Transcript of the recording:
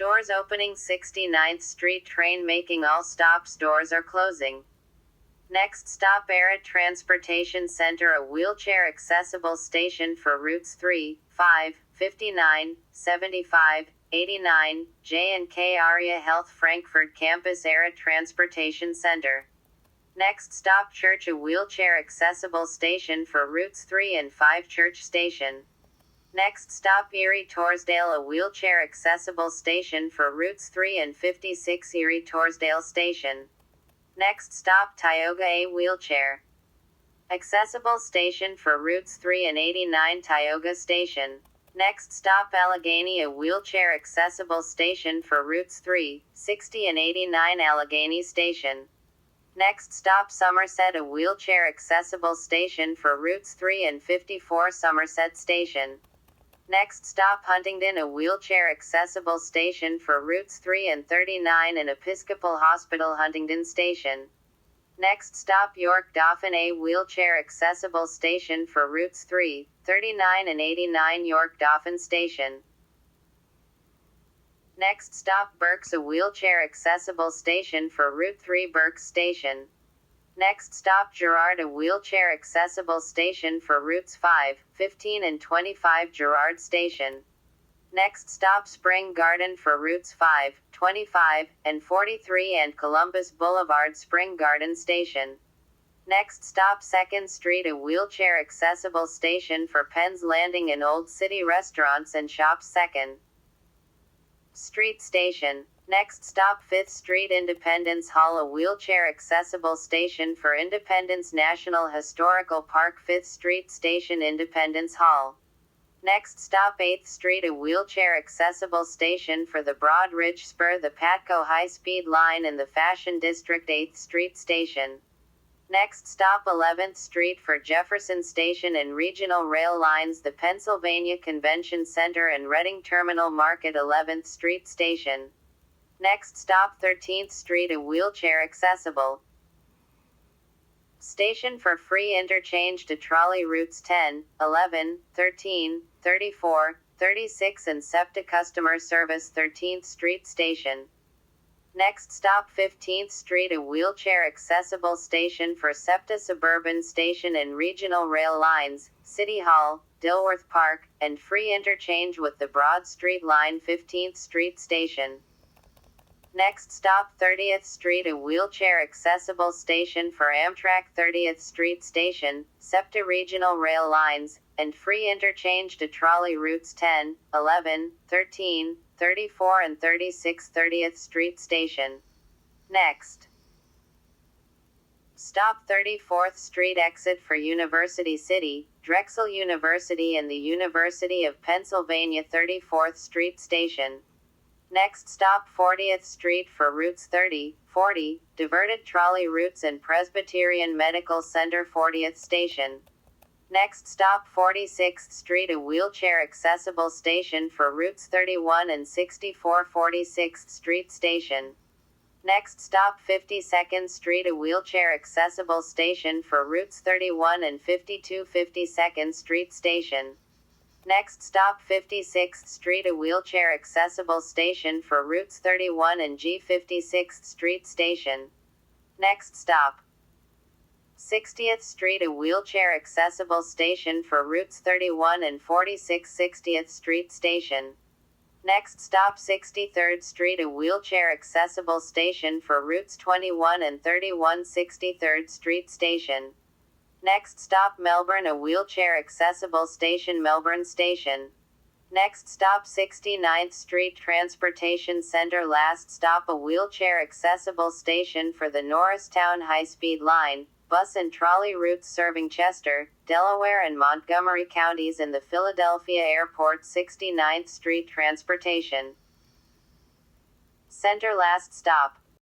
Doors opening 69th Street train making all stops doors are closing. Next stop Era Transportation Center, a wheelchair accessible station for routes 3, 5, 59, 75, 89, J&K Area Health Frankfurt Campus Era Transportation Center. Next stop Church, a wheelchair accessible station for routes 3 and 5 Church Station. Next stop Erie Torresdale, a wheelchair accessible station for routes 3 and 56 Erie Torresdale Station. Next stop Tioga, a wheelchair accessible station for routes 3 and 89 Tioga Station. Next stop Allegheny, a wheelchair accessible station for routes 3, 60 and 89 Allegheny Station. Next stop Somerset, a wheelchair accessible station for routes 3 and 54 Somerset Station. Next stop Huntingdon, a wheelchair accessible station for routes 3 and 39 and Episcopal Hospital Huntingdon Station. Next stop York Dauphin, a wheelchair accessible station for routes 3, 39 and 89 York Dauphin Station. Next stop Berks, a wheelchair accessible station for route 3 Berks Station. Next stop Girard, a wheelchair accessible station for routes 5, 15 and 25 Girard Station. Next stop Spring Garden for routes 5, 25, and 43 and Columbus Boulevard Spring Garden Station. Next stop 2nd Street, a wheelchair accessible station for Penn's Landing and Old City Restaurants and Shops 2nd Street Station. Next stop 5th Street, Independence Hall, a wheelchair accessible station for Independence National Historical Park 5th Street Station, Independence Hall. Next stop 8th Street, a wheelchair accessible station for the Broad Ridge Spur, the Patco High Speed Line and the Fashion District 8th Street Station. Next stop 11th Street for Jefferson Station and regional rail lines, the Pennsylvania Convention Center and Reading Terminal Market 11th Street Station. Next stop 13th Street, a wheelchair accessible station for free interchange to trolley routes 10, 11, 13, 34, 36 and SEPTA customer service 13th Street Station. Next stop 15th Street, a wheelchair accessible station for SEPTA Suburban Station and regional rail lines, City Hall, Dilworth Park, and free interchange with the Broad Street Line 15th Street Station. Next stop 30th Street, a wheelchair accessible station for Amtrak 30th Street Station, SEPTA regional rail lines, and free interchange to trolley routes 10, 11, 13, 34 and 36 30th Street Station. Next stop 34th Street exit for University City, Drexel University and the University of Pennsylvania 34th Street Station. Next stop 40th Street for routes 30, 40, diverted trolley routes and Presbyterian Medical Center 40th Station. Next stop 46th Street, a wheelchair accessible station for routes 31 and 64 46th Street Station. Next stop 52nd Street, a wheelchair accessible station for routes 31 and 52 52nd Street Station. Next stop 56th Street, a wheelchair accessible station for routes 31 and G 56th Street Station. Next stop 60th Street, a wheelchair accessible station for routes 31 and 46 60th Street Station. Next stop 63rd Street, a wheelchair accessible station for routes 21 and 31 63rd Street Station. Next stop Melbourne, a wheelchair accessible station Melbourne Station. Next stop 69th Street Transportation Center. Last stop a wheelchair accessible station for the Norristown High Speed Line, bus and trolley routes serving Chester, Delaware and Montgomery counties and the Philadelphia Airport. 69th Street Transportation Center. Last stop